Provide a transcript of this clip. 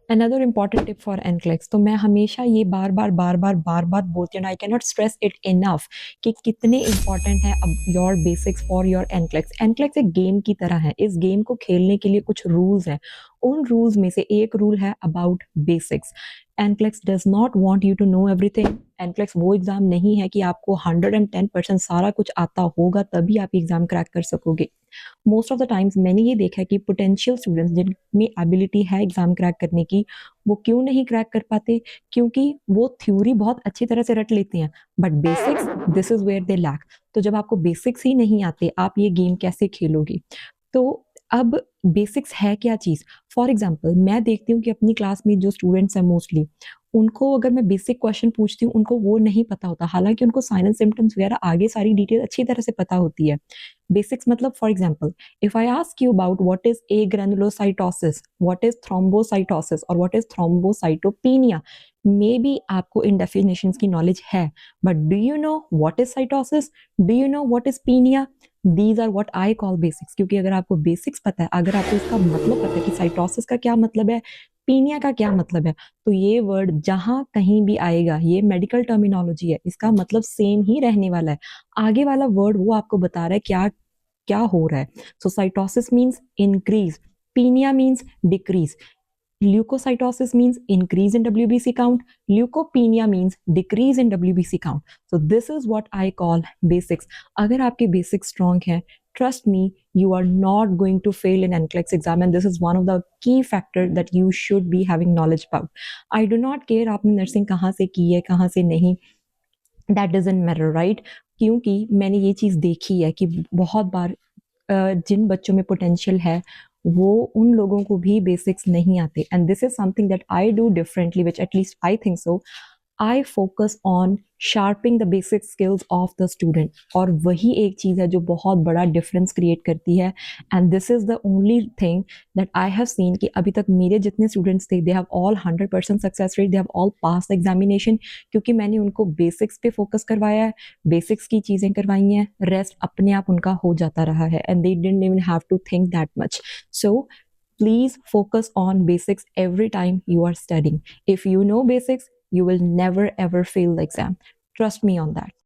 Another important tip for NCLEX, तो मैं हमेशा ये बार बार बोलती हूँ, I cannot stress it enough कि कितने इंपॉर्टेंट है अब your basics for your NCLEX. NCLEX एक गेम की तरह है, इस गेम को खेलने के लिए कुछ रूल्स हैं। उन रूल्स में से एक रूल है about basics. NCLEX does not want you to know everything. NCLEX वो एग्जाम नहीं है कि आपको 110% सारा कुछ आता होगा तभी आप एग्जाम क्रैक कर सकोगे। मोस्ट ऑफ द टाइम्स मैंने ये देखा है कि पोटेंशियल स्टूडेंट्स जिनमें एबिलिटी है एग्जाम क्रैक करने की, वो क्यों नहीं क्रैक कर पाते? क्योंकि वो थ्योरी बहुत अच्छी तरह से रट लेते हैं, but basics, this is where they lack. तो जब आपको बेसिक्स ही नहीं आते, आप ये गेम कैसे खेलोगे? तो अब बेसिक्स है क्या चीज़? फॉर एग्जाम्पल मैं देखती हूँ कि अपनी क्लास में जो स्टूडेंट्स हैं मोस्टली, उनको अगर मैं बेसिक क्वेश्चन पूछती हूँ, उनको वो नहीं पता होता, हालांकि उनको साइन एंड सिम्टम्स वगैरह आगे सारी डिटेल अच्छी तरह से पता होती है। बेसिक्स मतलब, for example, if I ask you about what is agranulocytosis, what is thrombocytosis और what is thrombocytopenia, maybe आपको इन definitions की knowledge है, but do you know what is cytosis? Do you know what is penia? These are what I call basics, क्योंकि अगर आपको basics पता है, अगर आपको इसका मतलब पता है कि cytosis का क्या मतलब है, पीनिया का क्या मतलब है, तो ये वर्ड जहां कहीं भी आएगा, ये मेडिकल टर्मिनोलॉजी है, इसका मतलब सेम ही रहने वाला है। आगे वाला वर्ड वो आपको बता रहा है क्या क्या हो रहा है। So cytosis means increase, penia means decrease, leukocytosis means increase in WBC count, leukopenia means decrease in WBC count. So this is what I call basics. अगर आपके basics strong हैं, trust me, you are not going to fail in NCLEX exam, and this is one of the key factors that you should be having knowledge about. I do not care आपने nursing कहाँ से की है कहाँ से नहीं, that doesn't matter, right? क्योंकि मैंने ये चीज़ देखी है कि बहुत बार जिन बच्चों में पोटेंशियल है, वो उन लोगों को भी बेसिक्स नहीं आते, and this is something that I do differently, which at least I think so. I focus on sharping the basic skills of the student, और वही एक चीज़ है जो बहुत बड़ा डिफरेंस क्रिएट करती है। And this is the only thing that I have seen कि अभी तक मेरे जितने स्टूडेंट्स थे, they have all 100% success rate, they have all pass the examination, क्योंकि मैंने उनको बेसिक्स पे फोकस करवाया है, बेसिक्स की चीज़ें करवाई हैं, रेस्ट अपने आप उनका हो जाता रहा है, and they didn't even have to think that much. So please focus on basics every time you are studying. If you know basics, you will never ever fail the exam. Trust me on that.